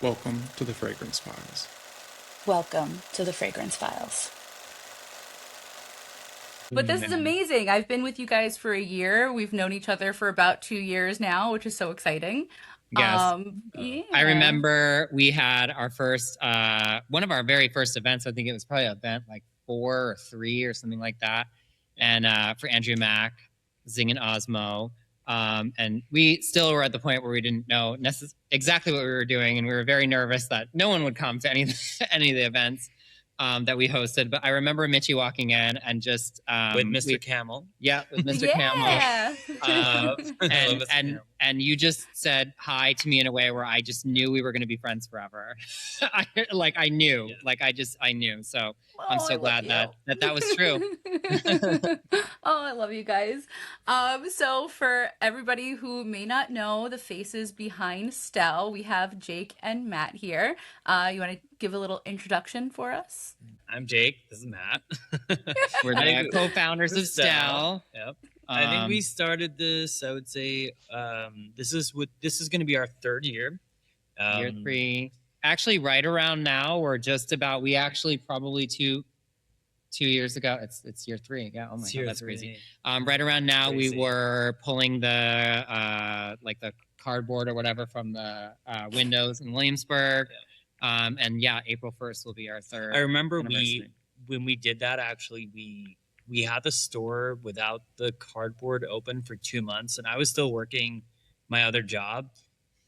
Welcome to the Fragrance Files. Welcome to the Fragrance Files. But this is Man. amazing. I've been with you guys for a year. We've known each other for about 2 years now, which is so exciting. Yes. I Yeah. remember we had our first, one of our very first events. I think it was probably event like 4 or 3 or something like that. And for Andrea Mack, Zing and Osmo. And we still were at the point where we didn't know exactly what we were doing. And we were very nervous that no one would come to any of the events that we hosted. But I remember Mitchie walking in and just with Mr. Camel. Yeah, with Mr. Camel. Yeah. And you just said hi to me in a way where I just knew we were going to be friends forever. I knew. So I'm so glad that was true. Oh, I love you guys. So for everybody who may not know the faces behind Stéle, we have Jake and Matt here. You want to give a little introduction for us? I'm Jake. This is Matt. We're the co-founders of Stéle. Yep. I think we started this. I would say this is going to be our third year. Year 3. Actually, right around now, we're just about. We actually probably two years ago. It's year 3. Yeah. Oh my god, that's crazy. Right around now, we were pulling the the cardboard or whatever from the windows in Williamsburg. Yeah. And yeah, April 1st will be our third. I remember when we did that. Actually, we had the store without the cardboard open for 2 months, and I was still working my other job.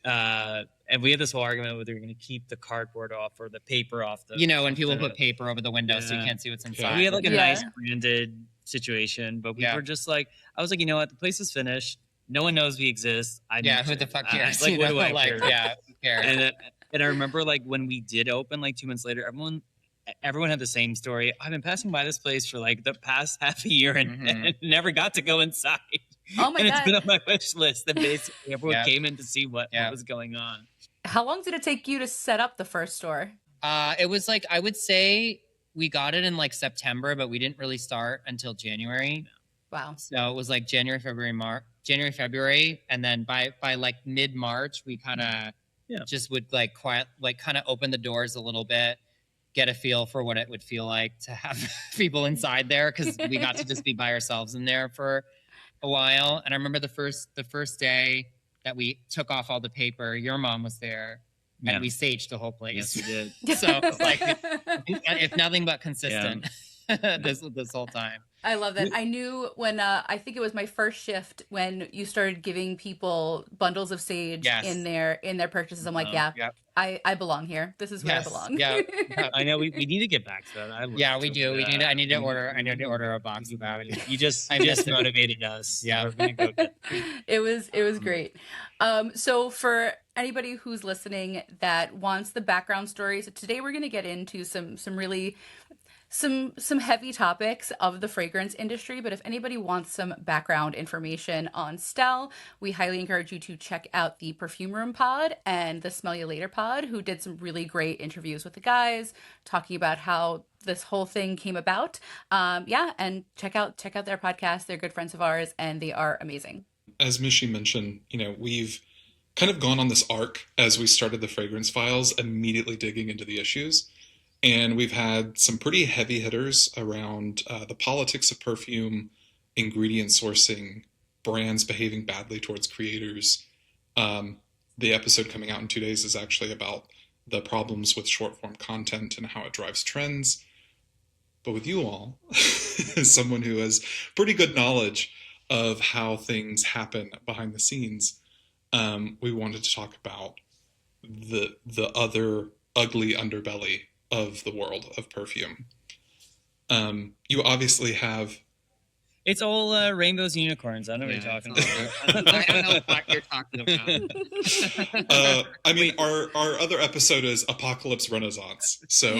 And we had this whole argument whether we were going to keep the cardboard off or the paper off. When people put paper over the window so you can't see what's inside. We had a nice branded situation, but we were just I was like, you know what? The place is finished. No one knows we exist. Who the fuck cares? What do I care? Who cares? And I remember when we did open 2 months later, everyone had the same story. I've been passing by this place for the past half a year and never got to go inside. Oh my God. God. It's been on my wish list. And basically everyone came in to see what was going on. How long did it take you to set up the first store? It was I would say we got it in September, but we didn't really start until January. Wow. So it was January, February. And then by mid-March, we kind of just would kind of open the doors a little bit, get a feel for what it would feel like to have people inside there, because we got to just be by ourselves in there for a while. And I remember the first day that we took off all the paper, your mom was there, and we saged the whole place. Yes, we did. So if nothing but consistent this whole time. I love that. I knew when I think it was my first shift when you started giving people bundles of sage in their purchases. I'm like, I belong here. This is where I belong. Yeah. I know we need to get back to that. We do. I need to order a box of that. You just motivated us. Yeah. We're gonna go get It was great. So for anybody who's listening that wants the background story, so today we're going to get into some really some heavy topics of the fragrance industry, but if anybody wants some background information on Stéle, we highly encourage you to check out the Perfume Room pod and the Smell You Later pod, who did some really great interviews with the guys talking about how this whole thing came about. And check out their podcast. They're good friends of ours and they are amazing. As Mishi mentioned, we've kind of gone on this arc as we started the Fragrance Files, immediately digging into the issues. And we've had some pretty heavy hitters around the politics of perfume, ingredient sourcing, brands behaving badly towards creators. The episode coming out in 2 days is actually about the problems with short form content and how it drives trends. But with you all, as someone who has pretty good knowledge of how things happen behind the scenes, we wanted to talk about the other ugly underbelly of the world of perfume. You obviously have... It's all rainbows and unicorns. I know what you're talking about. I don't know what you're talking about. Our other episode is Apocalypse Renaissance. So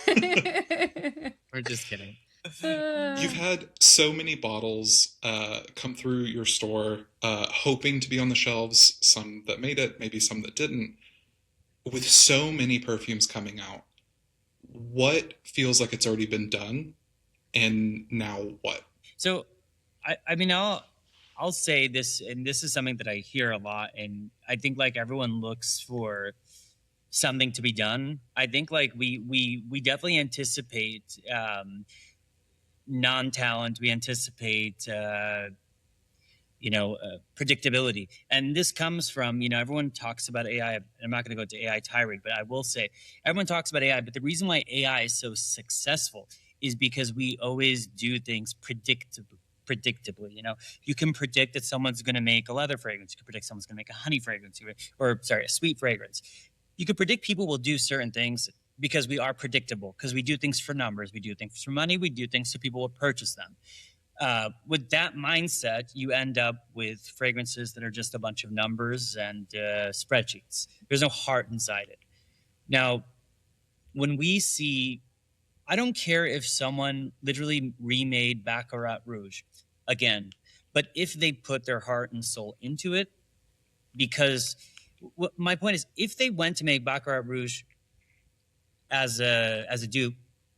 We're just kidding. You've had so many bottles come through your store, hoping to be on the shelves, some that made it, maybe some that didn't. With so many perfumes coming out, what feels like it's already been done, and now what? So, I'll say this, and this is something that I hear a lot, and I think everyone looks something to be done. I think like we definitely anticipate non-talent. We anticipate predictability, and this comes from everyone talks about AI. I'm not going to go to AI tirade, but I will say everyone talks about AI. But the reason why AI is so successful is because we always do things predictably. You can predict that someone's going to make a leather fragrance. You can predict someone's going to make a honey fragrance, or sorry, a sweet fragrance. You can predict people will do certain things because we are predictable, because we do things for numbers, we do things for money, we do things so people will purchase them. With that mindset, you end up with fragrances that are just a bunch of numbers and spreadsheets. There's no heart inside it. Now, when we see, I don't care if someone literally remade Baccarat Rouge again, but if they put their heart and soul into it, because my point is, if they went to make Baccarat Rouge as a dupe,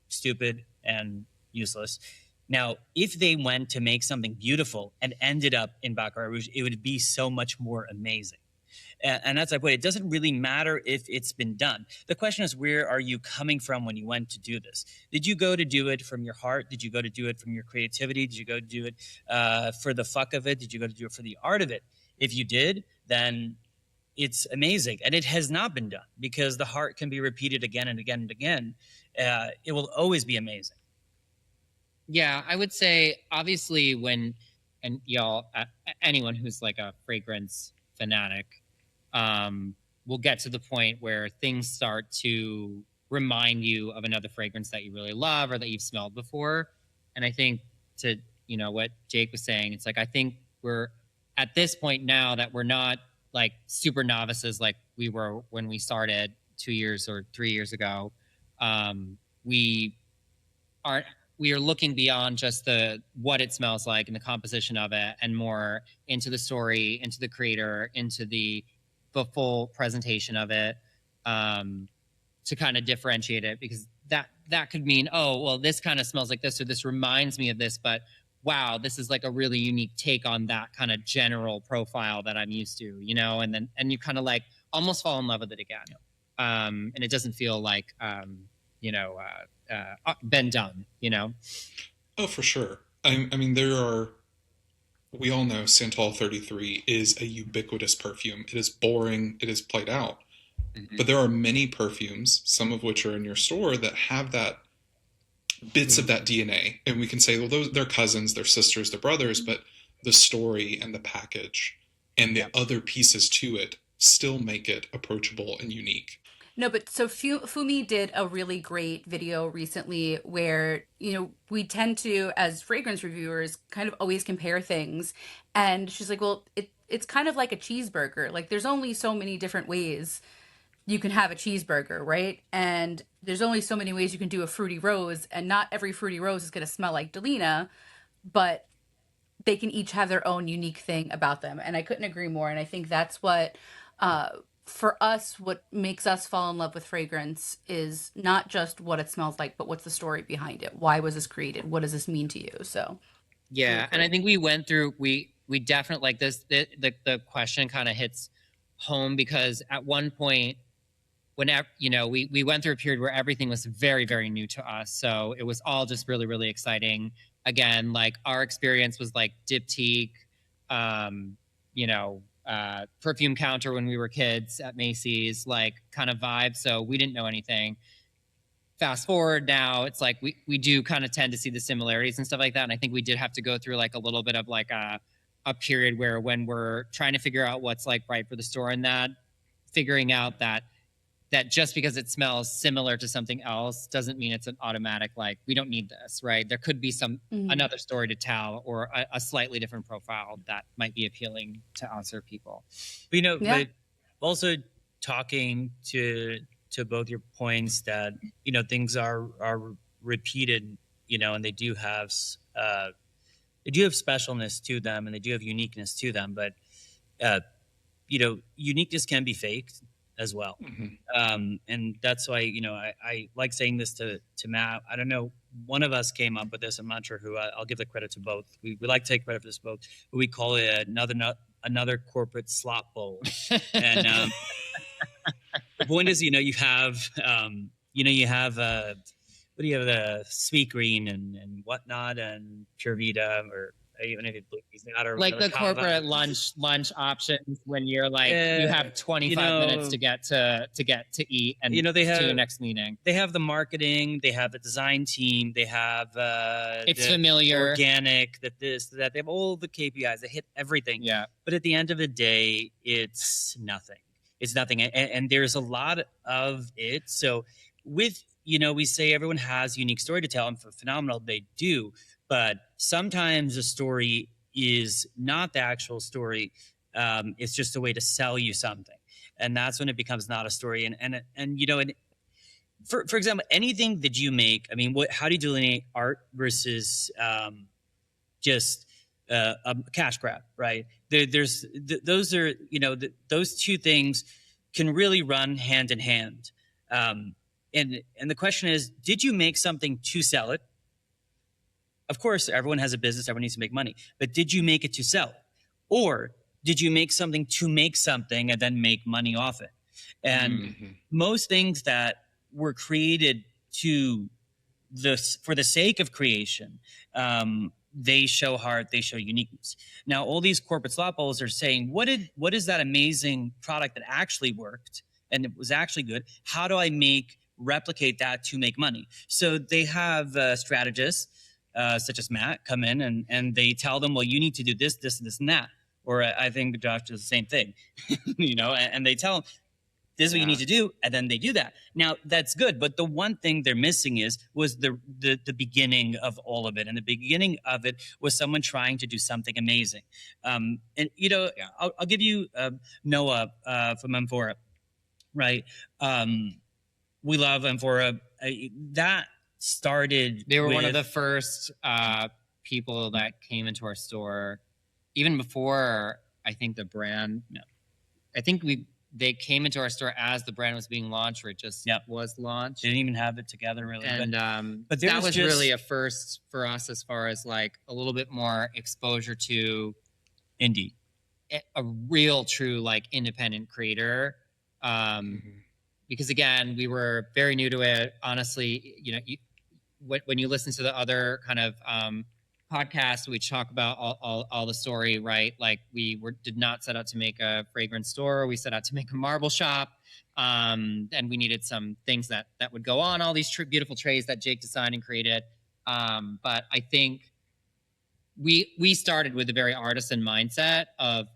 stupid and useless. Now, if they went to make something beautiful and ended up in Baccarat Rouge, it would be so much more amazing. And that's my point. It doesn't really matter if it's been done. The question is, where are you coming from when you went to do this? Did you go to do it from your heart? Did you go to do it from your creativity? Did you go to do it for the fuck of it? Did you go to do it for the art of it? If you did, then it's amazing. And it has not been done, because the heart can be repeated again and again and again. It will always be amazing. Yeah, I would say obviously and y'all, anyone who's like a fragrance fanatic, will get to the point where things start to remind you of another fragrance that you really love or that you've smelled before. And I think to, what Jake was saying, it's like, I think we're at this point now that we're not like super novices like we were when we started 2 years or 3 years ago. We are looking beyond just what it smells like and the composition of it, and more into the story, into the creator, into the full presentation of it, to kind of differentiate it, because that could mean, oh, well, this kind of smells like this, or this reminds me of this, but wow, this is like a really unique take on that kind of general profile that I'm used to, and you kind of like almost fall in love with it again. And it doesn't feel like, been done, Oh, for sure. I mean, we all know Santal 33 is a ubiquitous perfume. It is boring. It is played out. Mm-hmm. But there are many perfumes, some of which are in your store, that have that bits of that DNA. And we can say, well, they're cousins, they're sisters, they're brothers, but the story and the package and the other pieces to it still make it approachable and unique. No, but so Fumi did a really great video recently where, we tend to, as fragrance reviewers, kind of always compare things. And she's like, well, it's kind of like a cheeseburger. Like, there's only so many different ways you can have a cheeseburger, right? And there's only so many ways you can do a fruity rose, and not every fruity rose is going to smell like Delina, but they can each have their own unique thing about them. And I couldn't agree more. And I think that's what, for us, what makes us fall in love with fragrance is not just what it smells like, but what's the story behind it? Why was this created? What does this mean to you? So, yeah. And I think we went through, we definitely like this, the question kind of hits home, because at one point, whenever, we went through a period where everything was very, very new to us. So it was all just really, really exciting. Again, like our experience was like diptyque, perfume counter when we were kids at Macy's, like kind of vibe. So we didn't know anything. Fast forward now, it's like we do kind of tend to see the similarities and stuff like that. And I think we did have to go through like a little bit of like a period where, when we're trying to figure out what's like right for the store, and that figuring out that just because it smells similar to something else doesn't mean it's an automatic, like, we don't need this, right? There could be another story to tell, or a slightly different profile that might be appealing to other people. But, but also talking to both your points that, things are repeated, and they do have specialness to them, and they do have uniqueness to them, but, uniqueness can be faked as well. Mm-hmm. And that's why, I like saying this to Matt. I don't know, one of us came up with this. I'm not sure who. I'll give the credit to both. We like to take credit for this both. But we call it another corporate slop bowl. And the point is, you have, you have, what do you have, the Sweet Green and whatnot, and Pure Vita, or even if it Bluebees not, or Like the Kava. corporate lunch options when you're like you have 25 minutes to get to eat and they have to your next meeting. They have the marketing, they have the design team, they have It's the familiar, organic, that they have all the KPIs, they hit everything. Yeah. But at the end of the day, it's nothing. It's nothing, and there's a lot of it. So with we say everyone has a unique story to tell, and phenomenal, they do. But sometimes a story is not the actual story. It's just a way to sell you something, and that's when it becomes not a story. And for example, anything that you make, I mean, how do you delineate art versus just a cash grab, right? Those are those two things can really run hand in hand. And the question is, did you make something to sell it? Of course, everyone has a business, everyone needs to make money, but did you make it to sell it? Or did you make something to make something and then make money off it? And most things that were created for the sake of creation, they show heart, they show uniqueness. Now, all these corporate slot balls are saying, what is that amazing product that actually worked and it was actually good? How do I replicate that to make money? So they have strategists, such as Matt, come in and they tell them, well, you need to do this, this, this, and that. Or I think Josh does the same thing, and they tell them, this is what you need to do, and then they do that. Now, that's good, but the one thing they're missing was the beginning of all of it. And the beginning of it was someone trying to do something amazing. I'll give you Noah from Amphora, right? We love Amphora. That started. They were one of the first people that came into our store, even before I think the brand. No, I think they came into our store as the brand was being launched, or it just was launched. They didn't even have it together really. And but that was really a first for us as far as like a little bit more exposure to indie, a real true like independent creator. Because again, we were very new to it. Honestly, when you listen to the other kind of podcasts, we talk about all the story, right? Like did not set out to make a fragrance store. We set out to make a marble shop, and we needed some things that would go on all these beautiful trays that Jake designed and created. But I think we started with a very artisan mindset of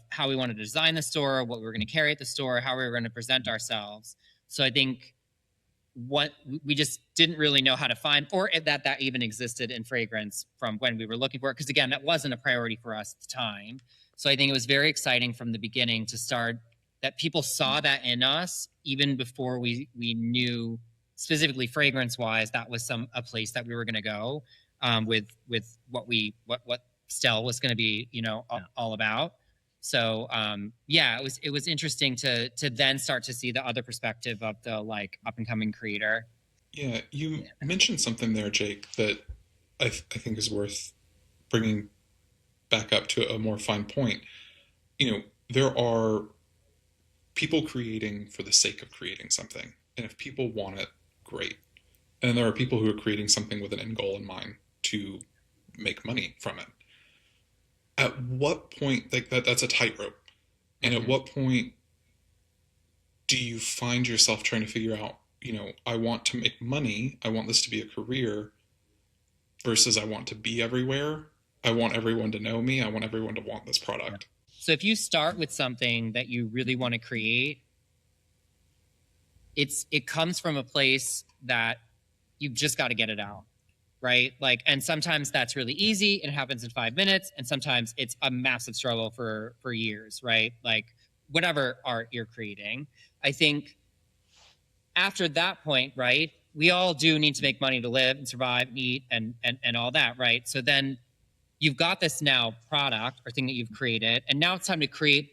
how we wanted to design the store, what we were going to carry at the store, how we were going to present ourselves. So I think what we just didn't really know how to find, or that even existed in fragrance from when we were looking for it. Because again, that wasn't a priority for us at the time. So I think it was very exciting from the beginning to start that people saw that in us, even before we knew specifically fragrance wise, that was a place that we were going to go. With what Stéle was going to be, all about. So it was interesting to then start to see the other perspective of the like up and coming creator. Yeah, you mentioned something there, Jake, that I think is worth bringing back up to a more fine point. There are people creating for the sake of creating something, and if people want it, great. And there are people who are creating something with an end goal in mind to make money from it. At what point, like that's a tightrope. And at what point do you find yourself trying to figure out, I want to make money, I want this to be a career, versus I want to be everywhere. I want everyone to know me. I want everyone to want this product. So if you start with something that you really want to create, it comes from a place that you've just got to get it out. Right? Like, and sometimes that's really easy and it happens in 5 minutes. And sometimes it's a massive struggle for years, right? Like whatever art you're creating. I think after that point, right, we all do need to make money to live and survive and eat and all that, right? So then you've got this now product or thing that you've created, and now it's time to create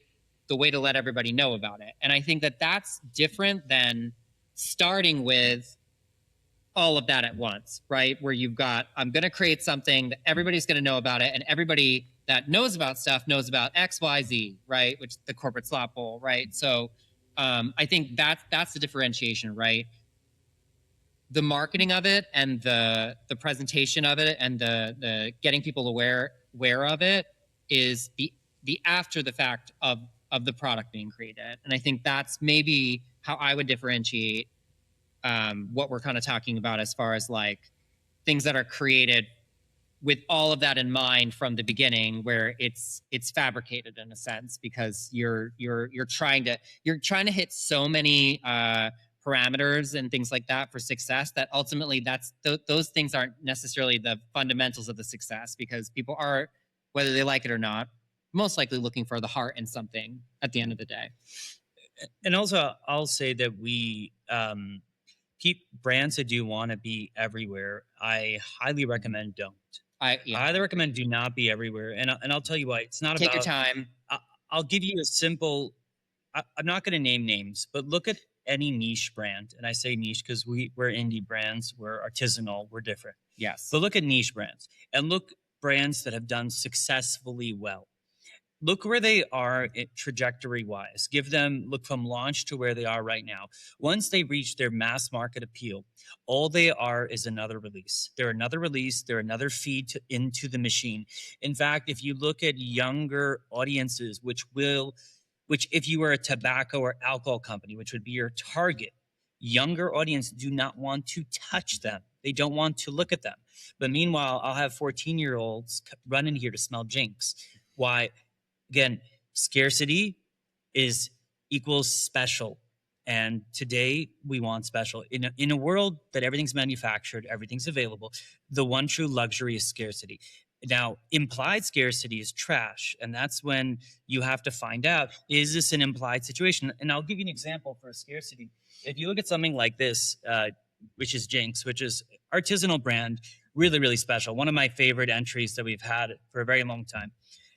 the way to let everybody know about it. And I think that that's different than starting with all of that at once, right? Where you've got, I'm going to create something that everybody's going to know about it, and everybody that knows about stuff knows about X, Y, Z, right? Which the corporate slot bowl, right? So I think that's the differentiation, right? The marketing of it and the presentation of it and the getting people aware of it is the after the fact of the product being created. And I think that's maybe how I would differentiate what we're kind of talking about as far as like things that are created with all of that in mind from the beginning, where it's fabricated in a sense, because you're trying to hit so many parameters and things like that for success, that ultimately those things aren't necessarily the fundamentals of the success, because people are, whether they like it or not, most likely looking for the heart in something at the end of the day. And also, I'll say that we keep brands that do want to be everywhere. I highly recommend don't. I highly recommend do not be everywhere. And I'll tell you why. It's not Take about your time. I'll give you a simple. I'm not going to name names, but look at any niche brand, and I say niche because we're indie brands, we're artisanal, we're different. Yes. So look at niche brands and look brands that have done successfully well. Look where they are trajectory wise. Look from launch to where they are right now. Once they reach their mass market appeal, all they are is another release. They're another release. They're another feed into the machine. In fact, if you look at younger audiences, which if you were a tobacco or alcohol company, which would be your target, younger audience do not want to touch them. They don't want to look at them. But meanwhile, I'll have 14-year-olds run in here to smell Jinx. Why? Again, scarcity equals special. And today we want special. In a world that everything's manufactured, everything's available, the one true luxury is scarcity. Now, implied scarcity is trash. And that's when you have to find out, is this an implied situation? And I'll give you an example for scarcity. If you look at something like this, which is Jinx, which is artisanal brand, really, really special. One of my favorite entries that we've had for a very long time.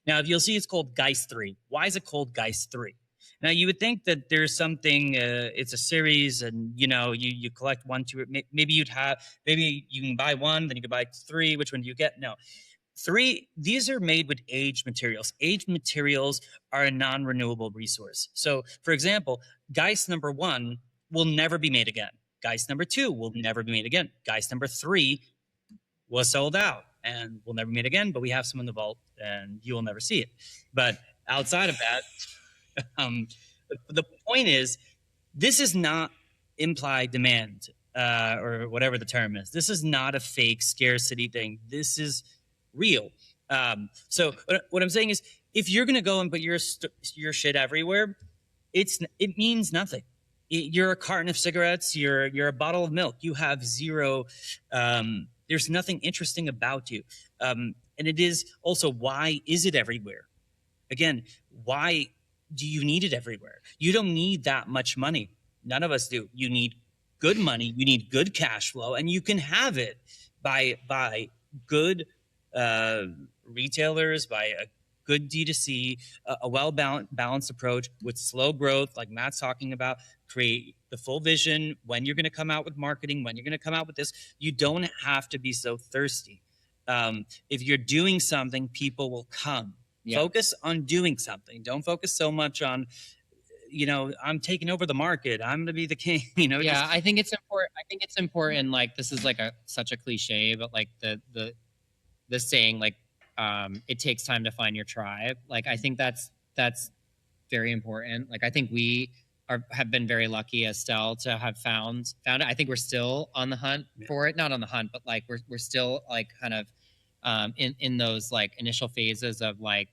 Now, if you'll see, it's called Geist 3. Why is it called Geist 3? Now, you would think that there's something, it's a series and, you collect 1, 2, maybe you can buy 1, then you can buy 3. Which one do you get? No. 3, these are made with aged materials. Aged materials are a non-renewable resource. So, for example, Geist number 1 will never be made again. Geist number 2 will never be made again. Geist number 3 was sold out and will never be made again, but we have some in the vault and you will never see it. But outside of that, the point is, this is not implied demand or whatever the term is. This is not a fake scarcity thing. This is real. So what I'm saying is, if you're going to go and put your shit everywhere, it means nothing. You're a carton of cigarettes. You're a bottle of milk. You have zero. There's nothing interesting about you. And it is also, why is it everywhere? Again, why do you need it everywhere? You don't need that much money. None of us do. You need good money. You need good cash flow, and you can have it by good retailers, by a good D2C, a well-balanced approach with slow growth, like Matt's talking about. Create the full vision when you're going to come out with marketing, when you're going to come out with this. You don't have to be so thirsty. If you're doing something, people will come. Yeah. Focus on doing something. Don't focus so much on, I'm taking over the market, I'm going to be the king. Yeah, I think it's important. Like, this is like such a cliche, but like the saying, like, it takes time to find your tribe. Like, I think that's very important. Like, I think we have been very lucky as Stéle to have found it. I think we're still on the hunt for it. Not on the hunt, but like we're still like kind of in those like initial phases of like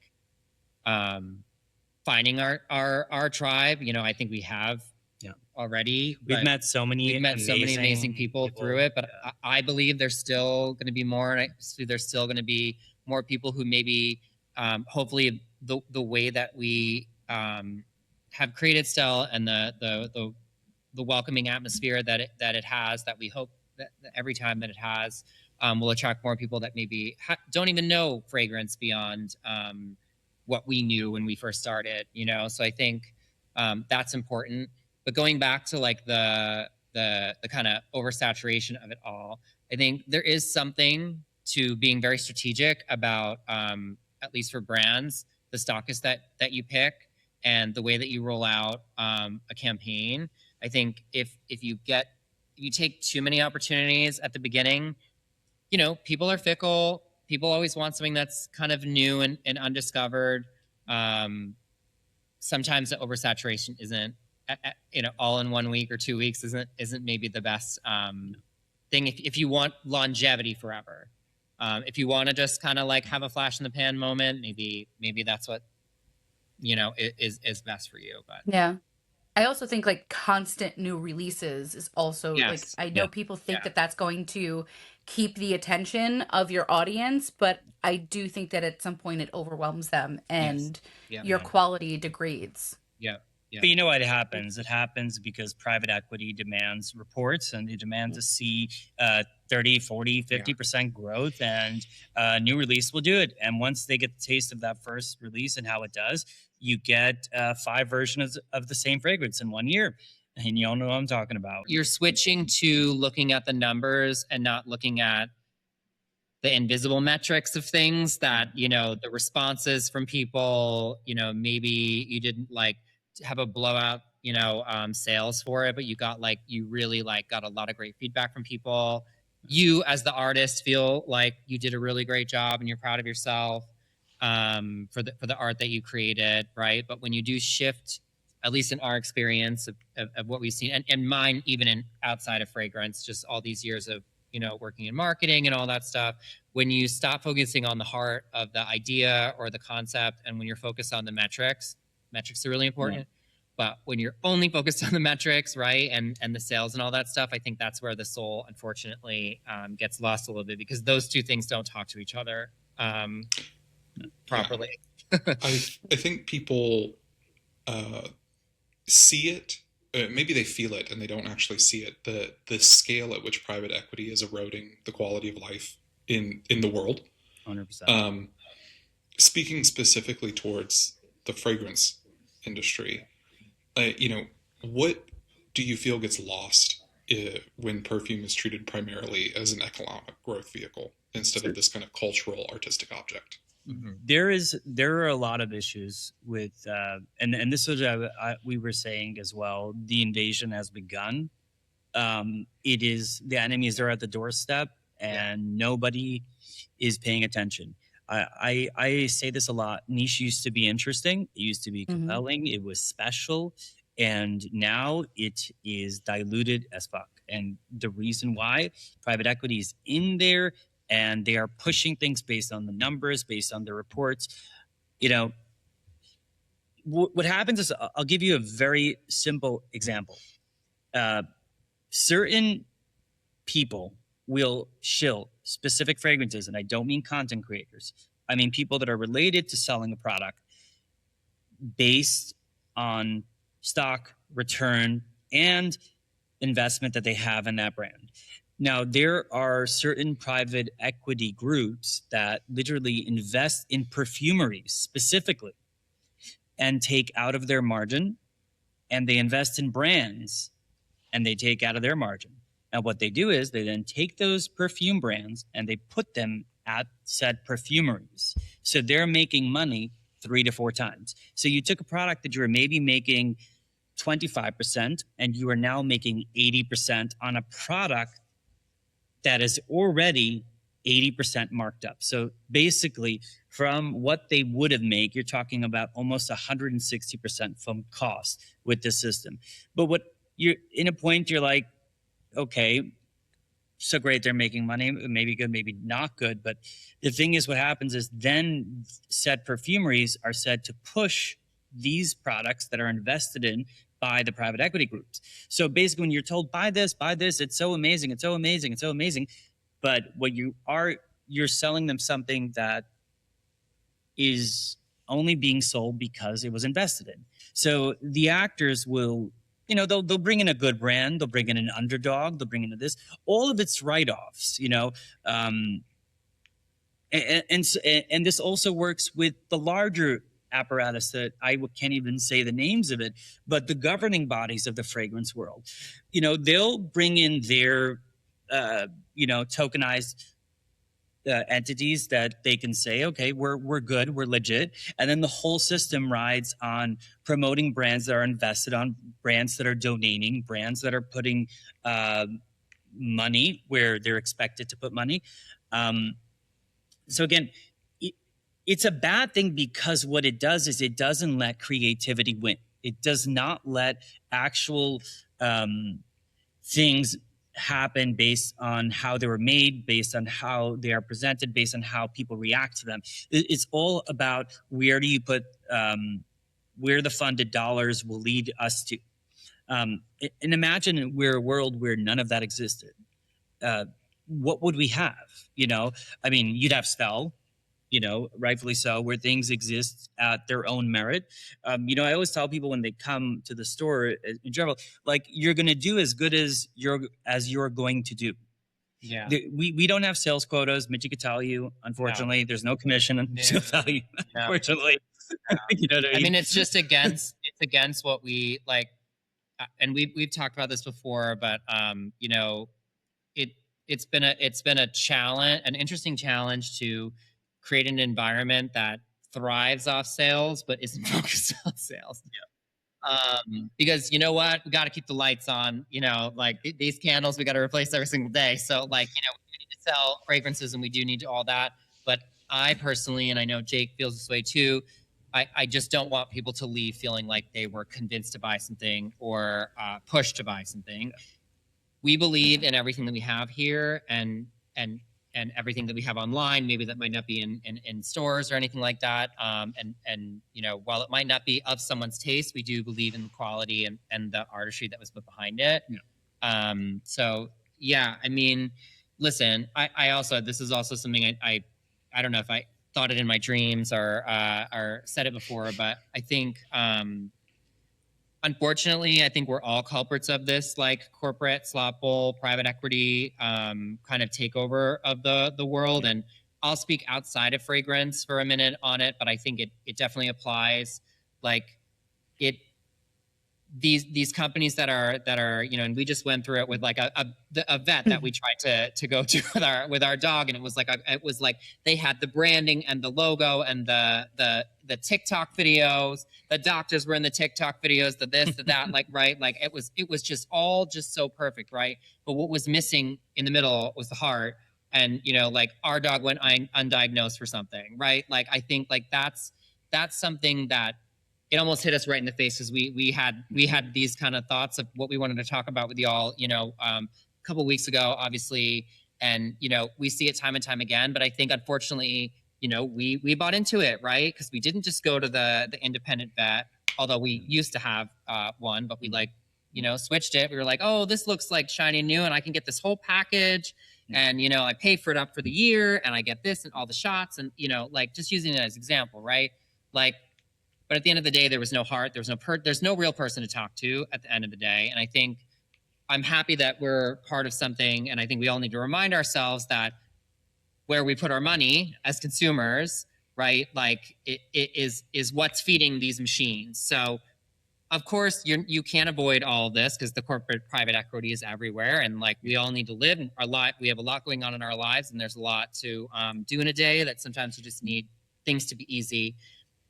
finding our tribe. I think we have already. We've met so many amazing people through it, but I believe there's still going to be more, and I see there's still going to be more people who maybe hopefully the way that we have created Stéle and the welcoming atmosphere that it has, that we hope that every time that it has, will attract more people that maybe don't even know fragrance beyond what we knew when we first started. So I think that's important. But going back to like the kind of oversaturation of it all, I think there is something to being very strategic about, at least for brands, the stockists that you pick. and the way that you roll out a campaign. I think if you take too many opportunities at the beginning, people are fickle. People always want something that's kind of new and undiscovered. Sometimes the oversaturation isn't, all in 1 week or 2 weeks isn't maybe the best thing if you want longevity forever. If you want to just kind of like have a flash in the pan moment, maybe that's what is best for you. But Yeah. I also think like constant new releases is also like, yes, I know people think that that's going to keep the attention of your audience, but I do think that at some point it overwhelms them and your quality degrades. Yeah. But you know what happens? It happens because private equity demands reports, and they demand to see 30, 40, 50% growth, and new release will do it. And once they get the taste of that first release and how it does, you get 5 versions of the same fragrance in 1 year. And you all know what I'm talking about. You're switching to looking at the numbers and not looking at the invisible metrics of things that, the responses from people, maybe you didn't like have a blowout, sales for it, but you really got a lot of great feedback from people. You as the artist feel like you did a really great job and you're proud of yourself for the art that you created, right? But when you do shift, at least in our experience of what we've seen, and mine even in outside of fragrance, just all these years of working in marketing and all that stuff, when you stop focusing on the heart of the idea or the concept, and when you're focused on the metrics are really important. But when you're only focused on the metrics, right, and the sales and all that stuff, I think that's where the soul, unfortunately, gets lost a little bit, because those two things don't talk to each other properly. I think people see it. Maybe they feel it and they don't actually see it. The scale at which private equity is eroding the quality of life in the world. 100%. Speaking specifically towards the fragrance industry, what do you feel gets lost when perfume is treated primarily as an economic growth vehicle instead of this kind of cultural, artistic object? Mm-hmm. There are a lot of issues with, and this was we were saying as well. The invasion has begun. The enemies are at the doorstep, and nobody is paying attention. I say this a lot. Niche used to be interesting. It used to be compelling. It was special, and now it is diluted as fuck. And the reason why private equity is in there, and they are pushing things based on the numbers, based on the reports. What happens is, I'll give you a very simple example. Certain people will shill specific fragrances, and I don't mean content creators. I mean people that are related to selling a product based on stock, return, and investment that they have in that brand. Now, there are certain private equity groups that literally invest in perfumeries specifically and take out of their margin, and they invest in brands and they take out of their margin. Now, what they do is they then take those perfume brands and they put them at said perfumeries. So they're making money 3 to 4 times. So you took a product that you were maybe making 25%, and you are now making 80% on a product that is already 80% marked up. So basically, from what they would have made, you're talking about almost 160% from cost with this system. But what you're in a point, you're like, okay, so great, they're making money, maybe good, maybe not good. But the thing is, what happens is then said perfumeries are said to push these products that are invested in by the private equity groups. So basically, when you're told, buy this, it's so amazing, it's so amazing, it's so amazing. But what you're selling them something that is only being sold because it was invested in. So the actors will, they'll bring in a good brand, they'll bring in an underdog, they'll bring in this, all of its write-offs, and this also works with the larger apparatus that I can't even say the names of it, but the governing bodies of the fragrance world. They'll bring in their, tokenized entities that they can say, okay, we're good, we're legit, and then the whole system rides on promoting brands that are invested on, brands that are donating, brands that are putting money where they're expected to put money. So again, it's a bad thing because what it does is it doesn't let creativity win. It does not let actual things happen based on how they were made, based on how they are presented, based on how people react to them. It's all about where do you put, where the funded dollars will lead us to. And imagine we're a world where none of that existed. What would we have? I mean, you'd have Stéle, rightfully so, where things exist at their own merit. I always tell people when they come to the store in general, like, you're going to do as good as you're going to do. Yeah. We don't have sales quotas. Mitchie could tell you, unfortunately, there's no commission on sale value, unfortunately. You know what I mean? I mean, it's just against what we like, and we've talked about this before, but it's been a challenge, an interesting challenge to create an environment that thrives off sales but isn't focused on sales. Because you know what, we got to keep the lights on. Like these candles, we got to replace every single day. So like, we do need to sell fragrances and we do need to all that. But I personally, and I know Jake feels this way too, I just don't want people to leave feeling like they were convinced to buy something or pushed to buy something. We believe in everything that we have here and everything that we have online. Maybe that might not be in stores or anything like that. And while it might not be of someone's taste, we do believe in the quality and the artistry that was put behind it. Yeah. So yeah, I mean, listen, I also, this is also something I don't know if I thought it in my dreams or said it before, but I think unfortunately, I think we're all culprits of this, like corporate slop bowl, private equity kind of takeover of the world. And I'll speak outside of fragrance for a minute on it, but I think it definitely applies. Like these companies that are and we just went through it with like a vet that we tried to go to with our dog, and it was like they had the branding and the logo and the TikTok videos. The doctors were in the TikTok videos, the this, the that, like, right? Like it was just all just so perfect, right? But what was missing in the middle was the heart. And like our dog went undiagnosed for something, right? Like I think like that's something that it almost hit us right in the face, because we had these kind of thoughts of what we wanted to talk about with y'all, a couple of weeks ago, obviously, and we see it time and time again. But I think unfortunately, we bought into it, right? Because we didn't just go to the independent vet, although we used to have one, but we switched it. We were like, oh, this looks like shiny and new, and I can get this whole package, and I pay for it up for the year, and I get this and all the shots, and like just using it as example, right? Like. But at the end of the day, there was no heart. There's no real person to talk to at the end of the day. And I think I'm happy that we're part of something. And I think we all need to remind ourselves that where we put our money as consumers, right? Like it is what's feeding these machines. So of course you can't avoid all of this, because the corporate private equity is everywhere. And like we all need to live our life. We have a lot going on in our lives, and there's a lot to do in a day that sometimes you just need things to be easy.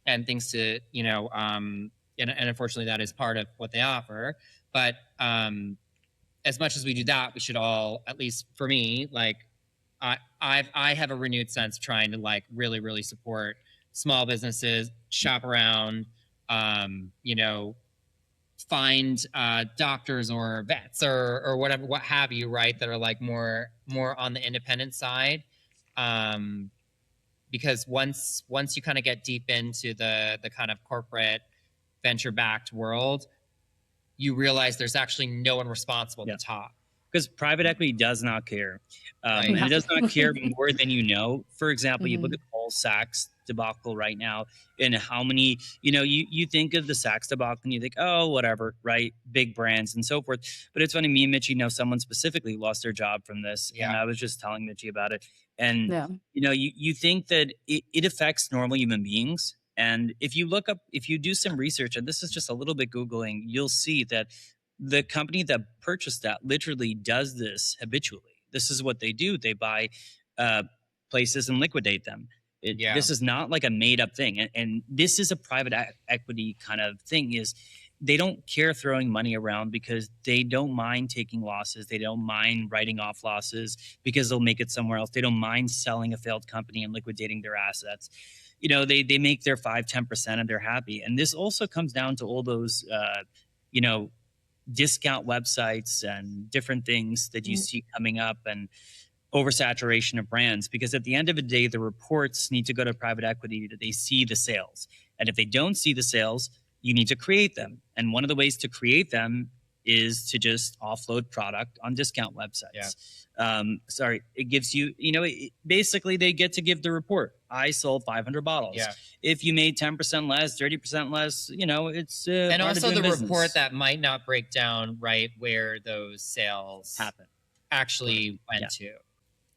And things to, and unfortunately that is part of what they offer. But as much as we do that, we should all, at least for me, like I have a renewed sense of trying to like really, really support small businesses, shop around, find doctors or vets or whatever, what have you, right? That are like more on the independent side. Because once you kind of get deep into the kind of corporate venture-backed world, you realize there's actually no one responsible at the top. Because private equity does not care. And it does not care more than you know. For example, you look at Paul Sachs debacle right now, and how many, you think of the Sachs debacle and you think, oh, whatever, right? Big brands and so forth. But it's funny, me and Mitchie know someone specifically lost their job from this. Yeah. And I was just telling Mitchie about it. And, you think that it affects normal human beings. And if you do some research, and this is just a little bit Googling, you'll see that the company that purchased that literally does this habitually. This is what they do. They buy places and liquidate them. This is not like a made up thing. And this is a private equity kind of thing. Is they don't care throwing money around because they don't mind taking losses. They don't mind writing off losses because they'll make it somewhere else. They don't mind selling a failed company and liquidating their assets. They make their 5-10% and they're happy. And this also comes down to all those, discount websites and different things that you see coming up, and oversaturation of brands, because at the end of the day, the reports need to go to private equity that they see the sales. And if they don't see the sales, you need to create them. And one of the ways to create them is to just offload product on discount websites. It gives you, basically they get to give the report. I sold 500 bottles. Yeah. If you made 10% less, 30% less, it's and part also of the doing report business. that might not break down right where those sales Happen. actually went to.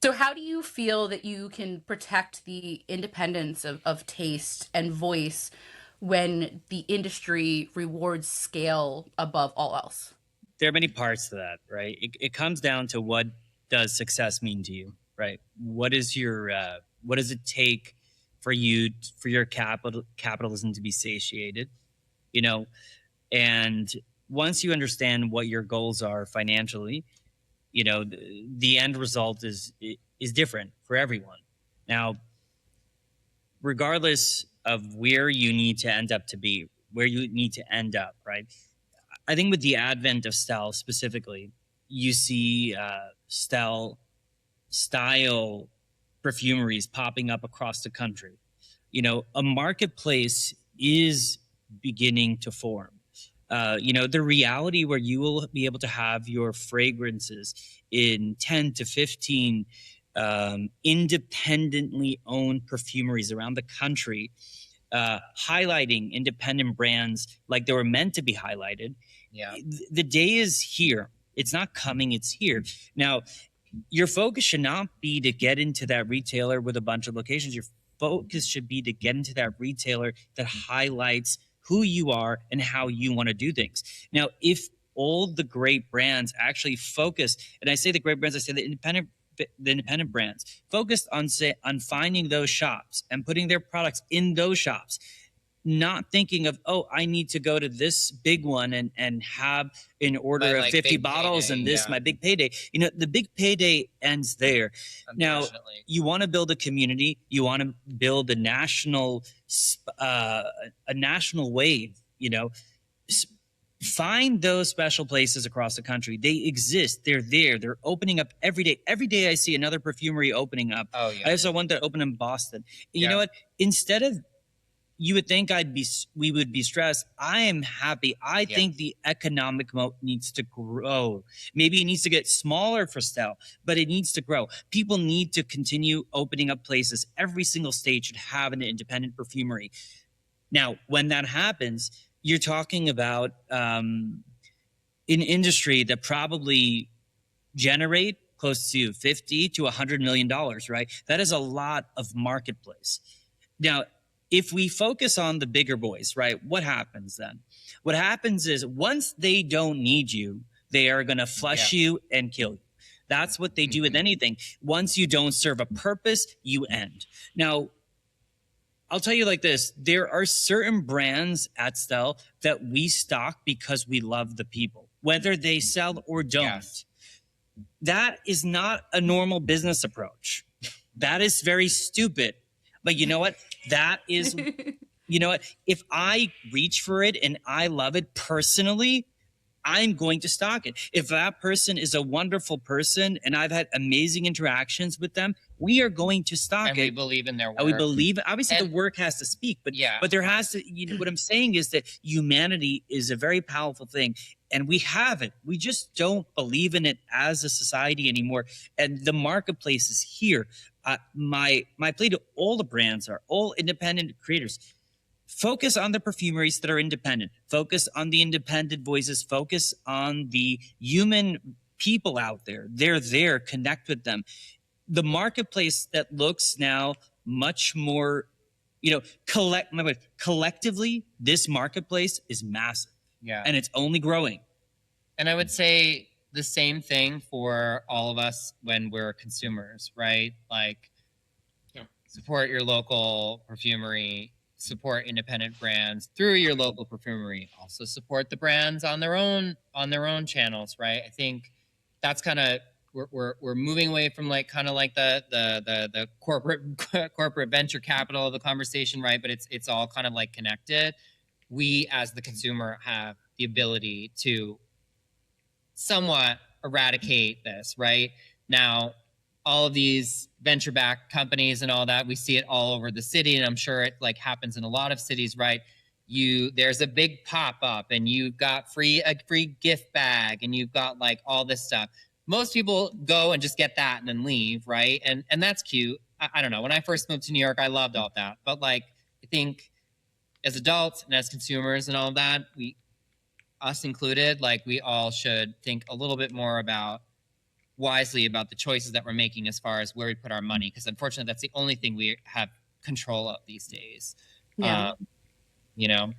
So how do you feel that you can protect the independence of taste and voice when the industry rewards scale above all else? There are many parts to that, right? It comes down to, what does success mean to you, right? What does it take for your capitalism to be satiated, and once you understand what your goals are financially, the end result is different for everyone. Now, regardless of where you need to end up, right? I think with the advent of Stéle specifically, you see Stéle style perfumeries popping up across the country. A marketplace is beginning to form. The reality where you will be able to have your fragrances in 10 to 15 independently owned perfumeries around the country, highlighting independent brands like they were meant to be highlighted. Yeah. The day is here. It's not coming, it's here. Now, your focus should not be to get into that retailer with a bunch of locations. Your focus should be to get into that retailer that highlights who you are and how you want to do things. Now, if all the great brands actually focus, and I say the great brands, I say the independent brands focused on finding those shops and putting their products in those shops, not thinking of, I need to go to this big one and have an order of 50 bottles payday, and this my big payday. The big payday ends there. Now, you want to build a community, you want to build a national wave. Find those special places across the country. They exist. They're there. They're opening up every day. Every day I see another perfumery opening up. Oh yeah. I saw one that opened in Boston. You know what? Instead of, you would think we would be stressed. I am happy. I think the economic moat needs to grow. Maybe it needs to get smaller for Stéle, but it needs to grow. People need to continue opening up places. Every single state should have an independent perfumery. Now, when that happens, you're talking about an industry that probably generate close to $50 to $100 million, right? That is a lot of marketplace. Now, if we focus on the bigger boys, right, what happens then? What happens is, once they don't need you, they are going to flush you and kill you. That's what they do with anything. Once you don't serve a purpose, you end. Now, I'll tell you like this. There are certain brands at Stéle that we stock because we love the people, whether they sell or don't. Yes. That is not a normal business approach. That is very stupid. But you know what? That is, if I reach for it and I love it personally, I'm going to stock it. If that person is a wonderful person and I've had amazing interactions with them, we are going to stock and it. we believe in their work. We believe, obviously the work has to speak, but there has to, what I'm saying is that humanity is a very powerful thing, and we have it. We just don't believe in it as a society anymore. And the marketplace is here. My plea to all the brands are all independent creators. Focus on the perfumeries that are independent. Focus on the independent voices. Focus on the human people out there. They're there. Connect with them. The marketplace that looks now much more, collectively, this marketplace is massive. Yeah. And it's only growing. And I would say the same thing for all of us when we're consumers, right? Like, support your local perfumery, support independent brands through your local perfumery, also support the brands on their own channels, right? I think that's kind of we're moving away from like kind of like the corporate venture capital of the conversation, right? But it's all kind of like connected. We as the consumer have the ability to somewhat eradicate this, right? Now, all of these venture-backed companies and all that, we see it all over the city, and I'm sure it like happens in a lot of cities, right? There's a big pop-up and you've got a free gift bag and you've got like all this stuff. Most people go and just get that and then leave, right? And that's cute. I don't know. When I first moved to New York, I loved all that. But like I think as adults and as consumers and all that, us included, like we all should think a little bit more wisely about the choices that we're making as far as where we put our money, because unfortunately that's the only thing we have control of these days. Yeah. You know,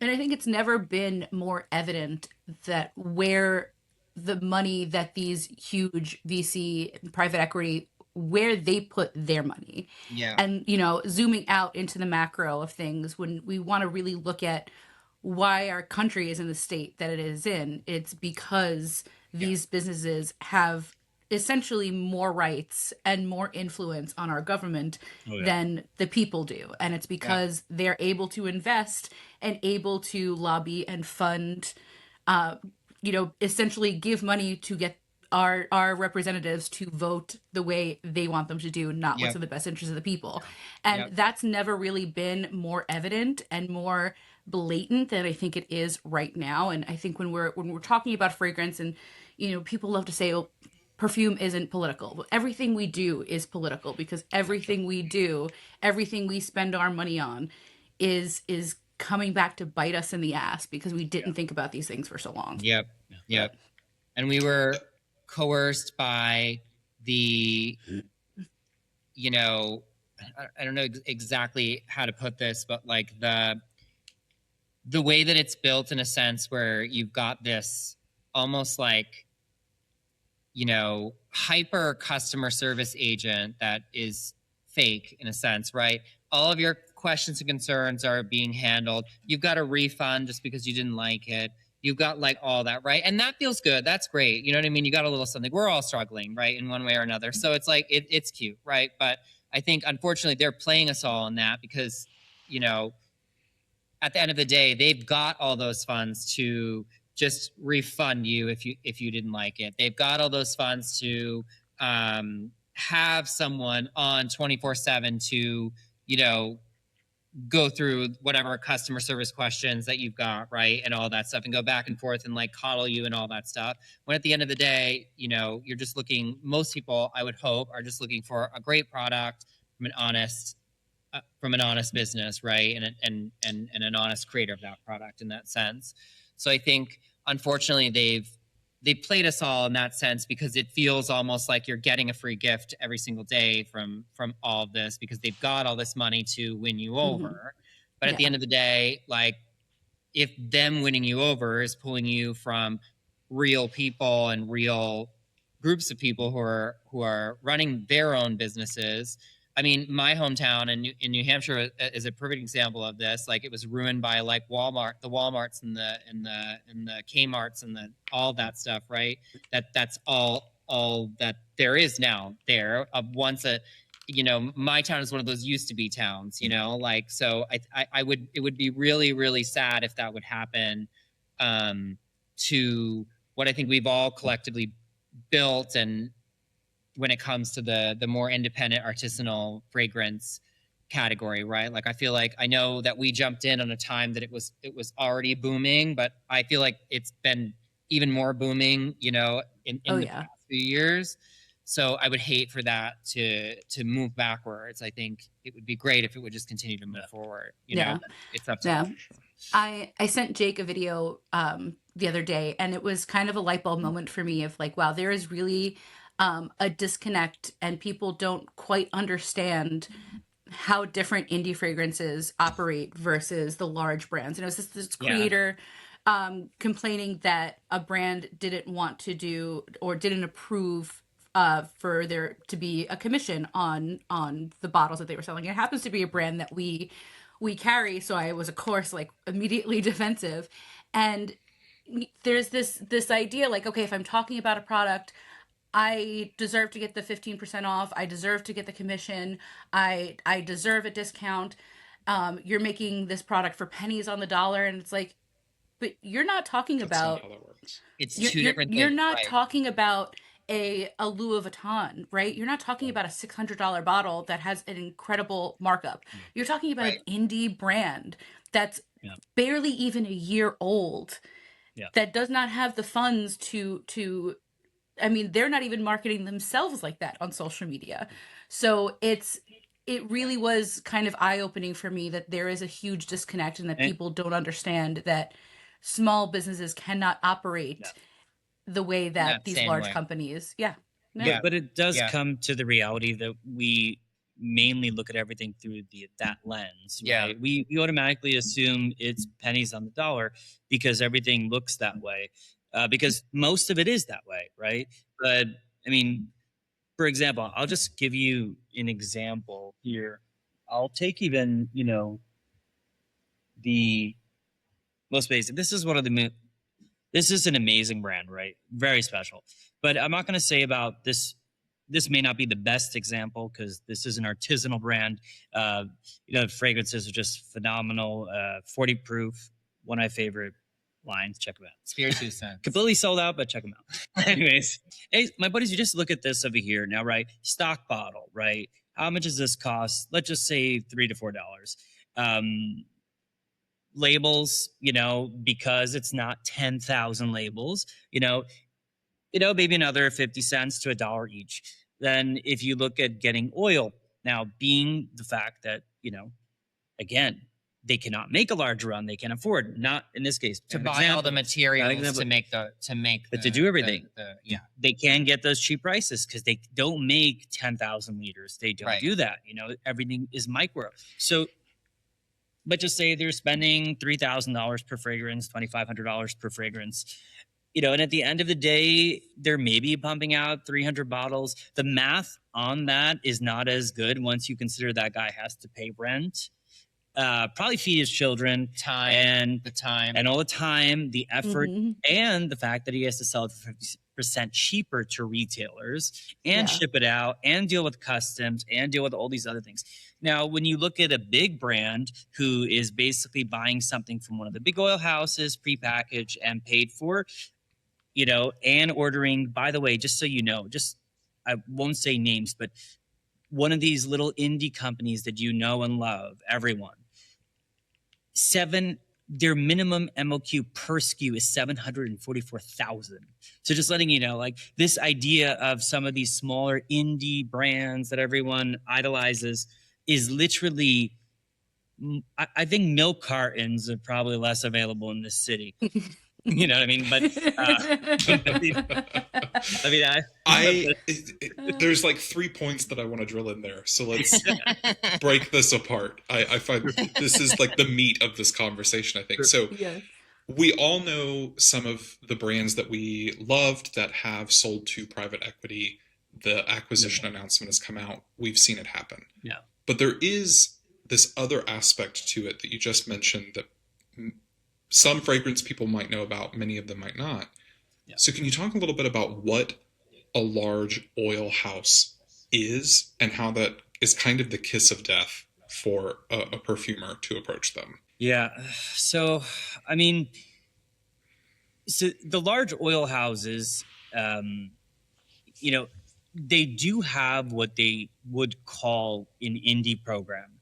and I think it's never been more evident that where the money that these huge VC and private equity, where they put their money. yeah, And, zooming out into the macro of things, when we want to really look at why our country is in the state that it is in, it's because these businesses have essentially more rights and more influence on our government than the people do. And it's because they're able to invest and able to lobby and fund, essentially give money to get our representatives to vote the way they want them to do, not what's in the best interest of the people. And that's never really been more evident and more blatant than I think it is right now. And I think when we're talking about fragrance, and people love to say, oh, perfume isn't political. Well, everything we do is political, because everything we do, everything we spend our money on is coming back to bite us in the ass because we didn't think about these things for so long. Yep. And we were coerced by the, I don't know exactly how to put this, but like the way that it's built, in a sense where you've got this almost like, hyper customer service agent that is fake in a sense, right? All of your questions and concerns are being handled. You've got a refund just because you didn't like it. You've got like all that, right? And that feels good. That's great. You know what I mean? You got a little something. We're all struggling, right? In one way or another. So it's like, it's cute, right? But I think, unfortunately, they're playing us all on that because, at the end of the day, they've got all those funds to just refund you if you didn't like it. They've got all those funds to have someone on 24/7 to, go through whatever customer service questions that you've got, right? And all that stuff, and go back and forth and like coddle you and all that stuff. When at the end of the day, you're just looking, most people, I would hope, are just looking for a great product from an honest business, right? And an honest creator of that product in that sense. So I think, unfortunately, they've played us all in that sense, because it feels almost like you're getting a free gift every single day from all of this, because they've got all this money to win you over. But at the end of the day, like, if them winning you over is pulling you from real people and real groups of people who are running their own businesses. I mean, my hometown in New Hampshire is a perfect example of this. Like, it was ruined by like Walmart, the Walmarts and the Kmarts and all that stuff, right? That's all that there is now there. My town is one of those used to be towns, like, so it would be really, really sad if that would happen to what I think we've all collectively built, and when it comes to the more independent artisanal fragrance category, right? Like, I feel like, I know that we jumped in on a time that it was already booming, but I feel like it's been even more booming, in the past few years. So I would hate for that to move backwards. I think it would be great if it would just continue to move forward. It's up to us. I sent Jake a video the other day, and it was kind of a light bulb moment for me of like, wow, there is really a disconnect, and people don't quite understand how different indie fragrances operate versus the large brands. And it was this creator complaining that a brand didn't want to do or didn't approve for there to be a commission on the bottles that they were selling. It happens to be a brand that we carry, so I was of course like immediately defensive. And there's this idea like, okay, if I'm talking about a product, I deserve to get the 15% off. I deserve to get the commission. I deserve a discount. You're making this product for pennies on the dollar, and it's like, but you're not talking That's not about how that works. It's you're two you're, different you're things, not right? talking about a Louis Vuitton, right? You're not talking about a $600 bottle that has an incredible markup. You're talking about Right. an indie brand that's Yeah. barely even a year old, Yeah. that does not have the funds to I mean, they're not even marketing themselves like that on social media. So it really was kind of eye-opening for me that there is a huge disconnect and that And- people don't understand that small businesses cannot operate Yeah. the way that That these same large way. companies. Yeah. Yeah. But it does Yeah. come to the reality that we mainly look at everything through that lens. Yeah. Right? We automatically assume it's pennies on the dollar because everything looks that way. Because most of it is that way, right? But I mean, for example, I'll just give you an example here. I'll take even the most basic. This is one of the. This is an amazing brand, right? Very special. But I'm not going to say about this. This may not be the best example because this is an artisanal brand. Fragrances are just phenomenal. 40 proof, one of my favorite lines. Check them out. Spiritual sense. Completely sold out, but check them out. Anyways, hey, my buddies, you just look at this over here now, right? Stock bottle, right? How much does this cost? Let's just say $3 to $4. Labels, because it's not 10,000 labels, maybe another 50 cents to $1 each. Then if you look at getting oil, now being the fact that, again, they cannot make a large run, they can afford, not in this case, To an buy all example, the materials example. to make But to do everything. yeah. They can get those cheap prices because they don't make 10,000 liters. They don't Right. do that. Everything is micro. So let's just say they're spending $3,000 per fragrance, $2,500 per fragrance. And at the end of the day, they're maybe pumping out 300 bottles. The math on that is not as good once you consider that guy has to pay rent, probably feed his children, Time, and all the time, the effort, Mhm. and the fact that he has to sell it for 50% cheaper to retailers and Yeah. ship it out and deal with customs and deal with all these other things. Now, when you look at a big brand who is basically buying something from one of the big oil houses, prepackaged and paid for, and ordering, by the way, just so you know, I won't say names, but one of these little indie companies that you know and love, everyone, their minimum MOQ per SKU is 744,000. So just letting you know, like this idea of some of these smaller indie brands that everyone idolizes is literally, I think milk cartons are probably less available in this city. You know what I mean? But there's like 3 points that I want to drill in there. So let's break this apart. I find this is like the meat of this conversation, I think. So Yes. we all know some of the brands that we loved that have sold to private equity. The acquisition announcement has come out. We've seen it happen. Yeah. But there is this other aspect to it that you just mentioned that some fragrance people might know about, many of them might not. Yeah. So can you talk a little bit about what a large oil house is and how that is kind of the kiss of death for a perfumer to approach them? Yeah. So, I mean, the large oil houses, they do have what they would call an indie program.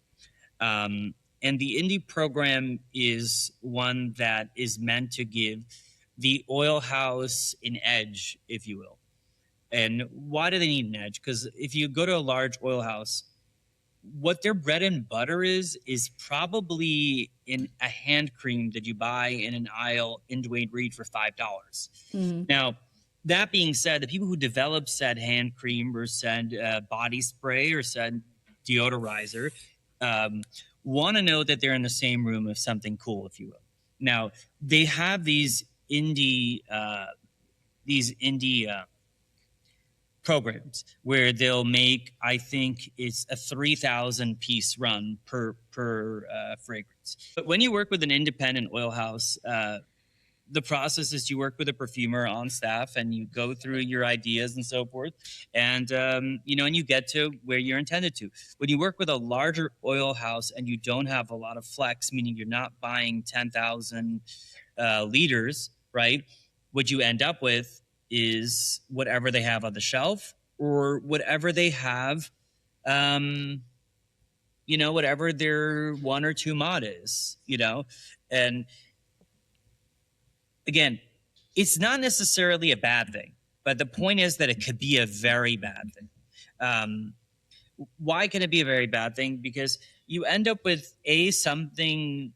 And the indie program is one that is meant to give the oil house an edge, if you will. And why do they need an edge? Because if you go to a large oil house, what their bread and butter is probably in a hand cream that you buy in an aisle in Duane Reade for $5. Mhm. Now, that being said, the people who develop said hand cream or said body spray or said deodorizer want to know that they're in the same room of something cool, if you will. Now, they have these indie programs where they'll make, I think it's a 3,000 piece run per fragrance. But when you work with an independent oil house, the process is you work with a perfumer on staff and you go through your ideas and so forth, and and you get to where you're intended to. When you work with a larger oil house and you don't have a lot of flex, meaning you're not buying 10,000 liters, right? What you end up with is whatever they have on the shelf or whatever they have, whatever their 1 or 2 mod is, and again, it's not necessarily a bad thing, but the point is that it could be a very bad thing. Why can it be a very bad thing? Because you end up with something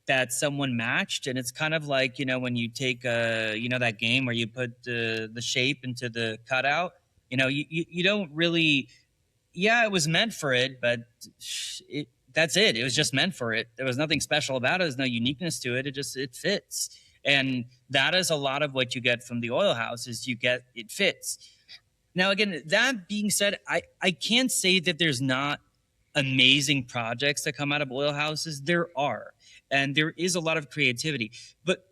that someone matched, and it's kind of like when you take that game where you put the shape into the cutout. You don't really. Yeah, it was meant for it, but that's it. It was just meant for it. There was nothing special about it. There's no uniqueness to it. It fits. And that is a lot of what you get from the oil house is it fits. Now, again, that being said, I can't say that there's not amazing projects that come out of oil houses. There are, and there is a lot of creativity. But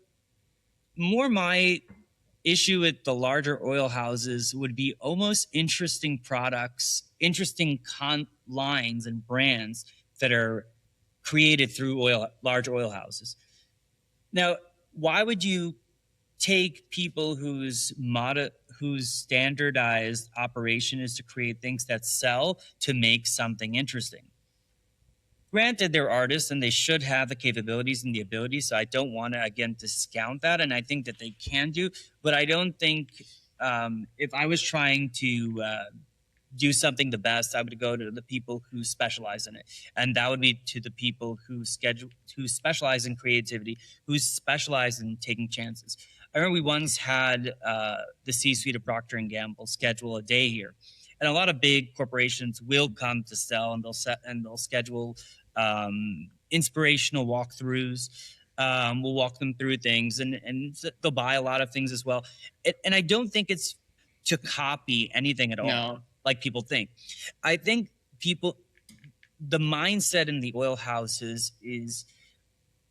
more my issue with the larger oil houses would be almost interesting products, interesting lines and brands that are created through large oil houses. Now, why would you take people whose standardized operation is to create things that sell to make something interesting? Granted, they're artists and they should have the capabilities and the ability, so I don't want to, again, discount that, and I think that they can do, but I don't think if I was trying to do something the best, I would go to the people who specialize in it, and that would be to the people who specialize in creativity, who specialize in taking chances. I remember we once had the C-suite of Procter & Gamble schedule a day here, and a lot of big corporations will come to Stéle, and they'll schedule inspirational walkthroughs. We'll walk them through things, and they'll buy a lot of things as well. And I don't think it's to copy anything at all. No. Like people think. I think the mindset in the oil houses is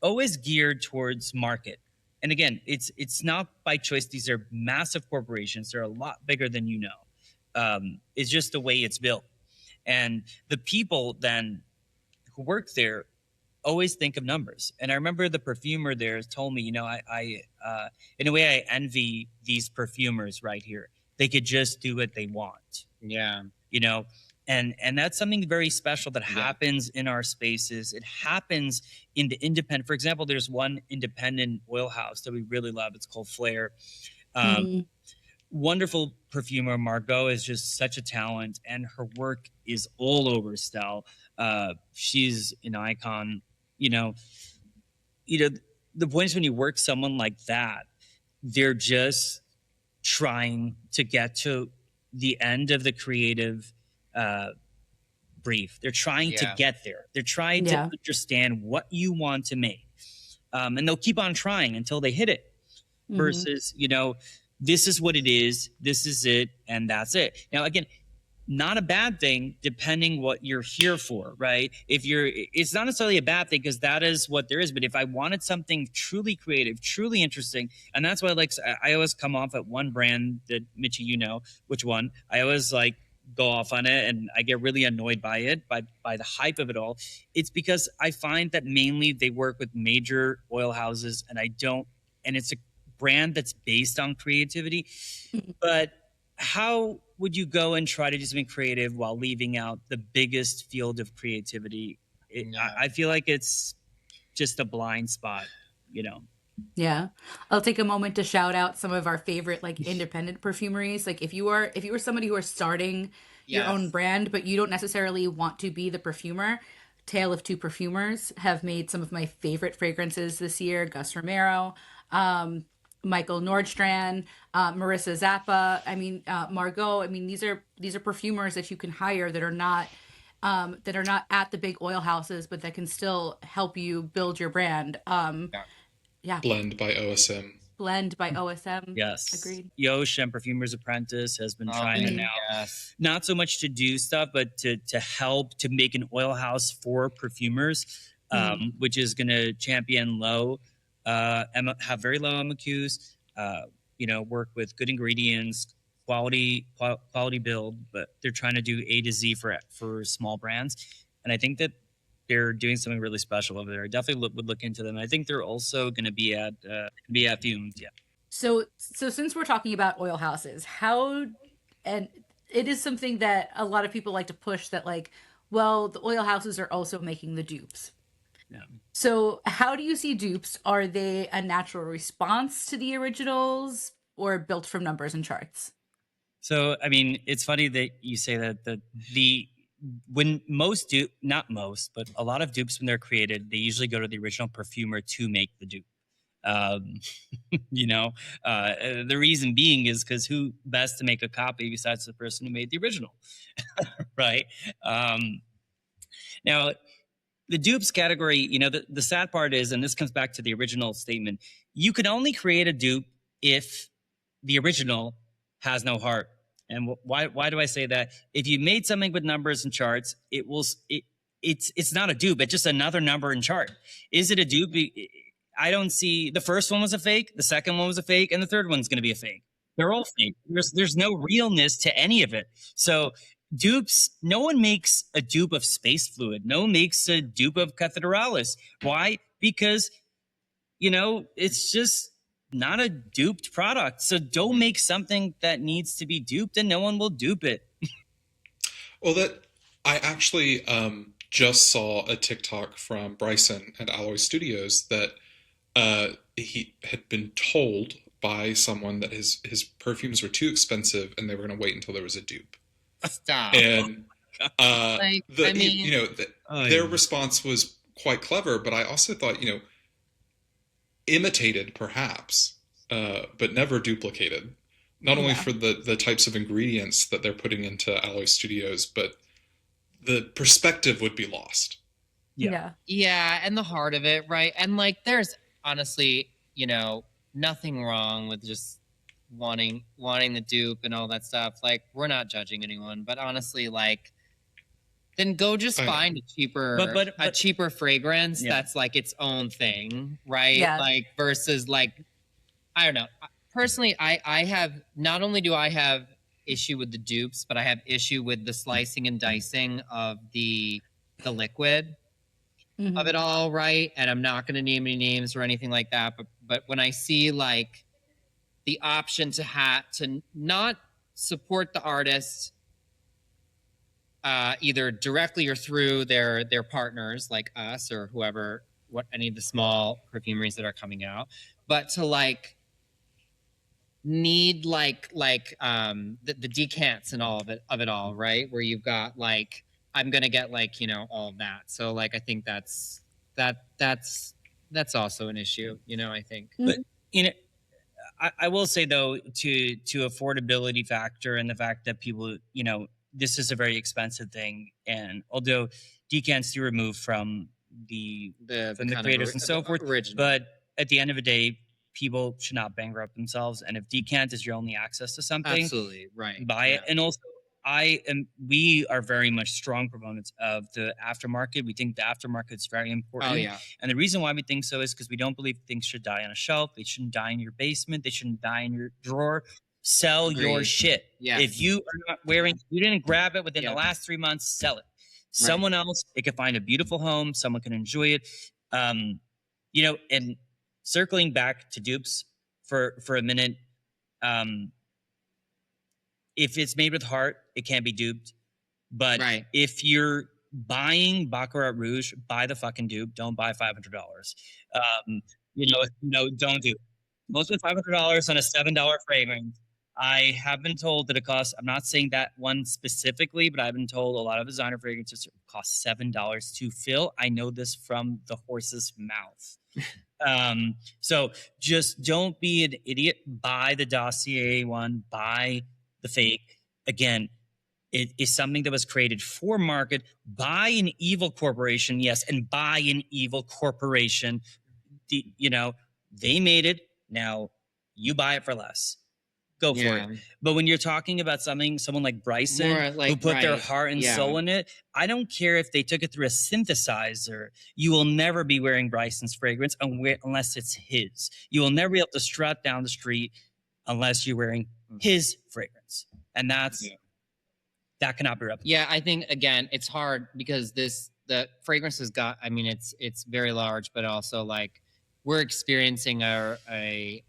always geared towards market. And again, it's not by choice. These are massive corporations. They're a lot bigger than you know. It's just the way it's built. And the people then who work there always think of numbers. And I remember the perfumer there told me, I in a way, I envy these perfumers right here. They could just do what they want. Yeah. And that's something very special that happens in our spaces. It happens in the independent. For example, there's one independent oil house that we really love. It's called Flair. Wonderful perfumer. Margot is just such a talent, and her work is all over Stéle. She's an icon. The point is when you work someone like that, they're just trying to get to the end of the creative brief. They're trying to get there. They're trying to understand what you want to make. And they'll keep on trying until they hit it. Versus, this is what it is, this is it, and that's it. Now, again, not a bad thing depending what you're here for, right? It's not necessarily a bad thing because that is what there is. But if I wanted something truly creative, truly interesting, and that's why I always come off at one brand that Mitchie, which one. I always go off on it and I get really annoyed by it, by the hype of it all. It's because I find that mainly they work with major oil houses and it's a brand that's based on creativity. But how would you go and try to do something creative while leaving out the biggest field of creativity? I feel like it's just a blind spot, Yeah. I'll take a moment to shout out some of our favorite independent perfumeries. If you are somebody who are starting your own brand, but you don't necessarily want to be the perfumer, Tale of Two Perfumers have made some of my favorite fragrances this year. Gus Romero, Michael Nordstrand, Marissa Zappa, Margot. These are perfumers that you can hire that are not at the big oil houses, but that can still help you build your brand. Blend by OSM. Blend by OSM. Yes. Agreed. Yosh and Perfumer's Apprentice has been trying to now, not so much to do stuff, but to help to make an oil house for perfumers, which is going to champion low, have very low MQs, work with good ingredients, quality build, but they're trying to do A to Z for small brands. And I think that they're doing something really special over there. I definitely would look into them. I think they're also going to be at Fumes. Yeah. So since we're talking about oil houses, and it is something that a lot of people like to push that like, well, the oil houses are also making the dupes. Yeah. So how do you see dupes? Are they a natural response to the originals or built from numbers and charts? So, I mean, it's funny that you say that when most not most, but a lot of dupes, when they're created, they usually go to the original perfumer to make the dupe. The reason being is because who best to make a copy besides the person who made the original, right? Now, the dupes category, the sad part is, and this comes back to the original statement, you can only create a dupe if the original has no heart. And why do I say that? If you made something with numbers and charts, it's not a dupe. It's just another number and chart. Is it a dupe? I don't see. The first one was a fake. The second one was a fake, and the third one's going to be a fake. They're all fake. There's no realness to any of it. So dupes. No one makes a dupe of space fluid. No one makes a dupe of cathedralis. Why? Because it's just not a duped product. So don't make something that needs to be duped, and no one will dupe it. Well, I actually just saw a TikTok from Bryson at Alloy Studios that he had been told by someone that his perfumes were too expensive and they were going to wait until there was a dupe. Stop. And their response was quite clever, but I also thought, imitated perhaps, but never duplicated. Not only for the types of ingredients that they're putting into Alloy Studios, but the perspective would be lost. Yeah. Yeah, and the heart of it, right? And like there's honestly, nothing wrong with just wanting the dupe and all that stuff. Like we're not judging anyone, but honestly, like then go just find a cheaper fragrance that's like its own thing, right? Yeah. Like versus like I don't know. Personally, I have not only do I have issue with the dupes, but I have issue with the slicing and dicing of the liquid of it all, right? And I'm not going to name any names or anything like that, but when I see like the option to not support the artist either directly or through their partners like us or whoever, any of the small perfumeries that are coming out, but to like need like the decants and all of it all, right? Where you've got like I'm gonna get like all of that. So like I think that's also an issue, I think. But I will say though to affordability factor and the fact that people this is a very expensive thing, and although decants do remove from the creators and so forth, but at the end of the day, people should not bankrupt themselves. And if decant is your only access to something, absolutely right, buy it. And also, we are very much strong proponents of the aftermarket. We think the aftermarket is very important. Oh yeah. And the reason why we think so is because we don't believe things should die on a shelf. They shouldn't die in your basement. They shouldn't die in your drawer. Sell your shit. Yes. If you are not you didn't grab it within the last 3 months, sell it. Someone else, it can find a beautiful home. Someone can enjoy it. And circling back to dupes for a minute, if it's made with heart, it can't be duped. But if you're buying Baccarat Rouge, buy the fucking dupe. Don't buy $500. Don't do it. Most of $500 on a $7 fragrance. I have been told that it costs, I'm not saying that one specifically, but I've been told a lot of designer fragrances cost $7 to fill. I know this from the horse's mouth. So just don't be an idiot. Buy the dossier one, buy the fake. Again, it is something that was created for market. Buy an evil corporation, yes, and buy an evil corporation. They made it. Now you buy it for less. Go for Yeah. it. But when you're talking about someone like Bryson, More like, who put their right, heart and yeah. soul in it, I don't care if they took it through a synthesizer. You will never be wearing Bryson's fragrance unless it's his. You will never be able to strut down the street unless you're wearing his fragrance. And that cannot be replicated. Yeah, I think again, it's hard because the fragrance has got. I mean, it's very large, but also like we're experiencing a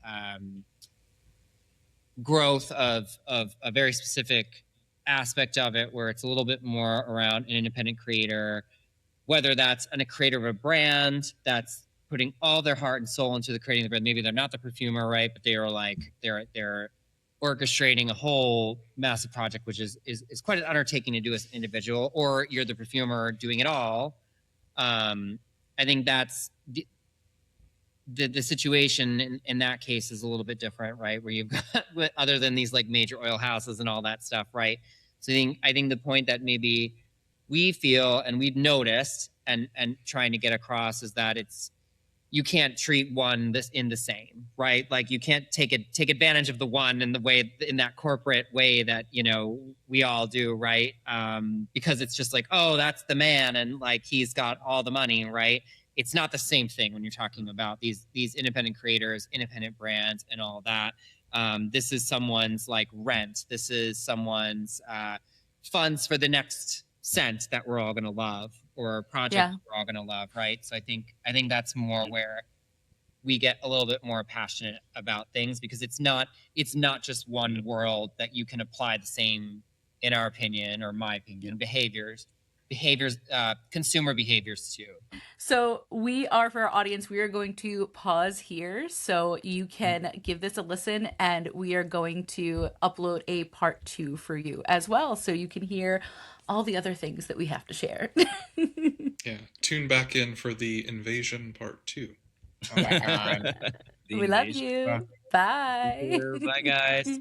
growth of a very specific aspect of it, where it's a little bit more around an independent creator, whether that's a creator of a brand that's putting all their heart and soul into the creating the brand. Maybe they're not the perfumer, right? But they are like they're orchestrating a whole massive project, which is quite an undertaking to do as an individual, or you're the perfumer doing it all. I think that's the situation in that case is a little bit different, right? Where you've got, other than these like major oil houses and all that stuff, right? So I think the point that maybe we feel and we've noticed and trying to get across is that you can't treat one in the same, right? Like you can't take advantage of the one in the way, in that corporate way that, you know, we all do, right? Because it's just like, oh, that's the man and like he's got all the money, right? It's not the same thing when you're talking about these independent creators, independent brands, and all that. This is someone's like rent. This is someone's funds for the next scent that we're all gonna love, or a project we're all gonna love, right? So I think that's more where we get a little bit more passionate about things, because it's not just one world that you can apply the same, in our opinion, or my opinion, behaviors, consumer behaviors too. So we are, for our audience, we are going to pause here so you can give this a listen, and we are going to upload a part 2 for you as well, so you can hear all the other things that we have to share. Yeah, tune back in for the invasion part 2. Oh my God. We love you. Bye. Bye, guys.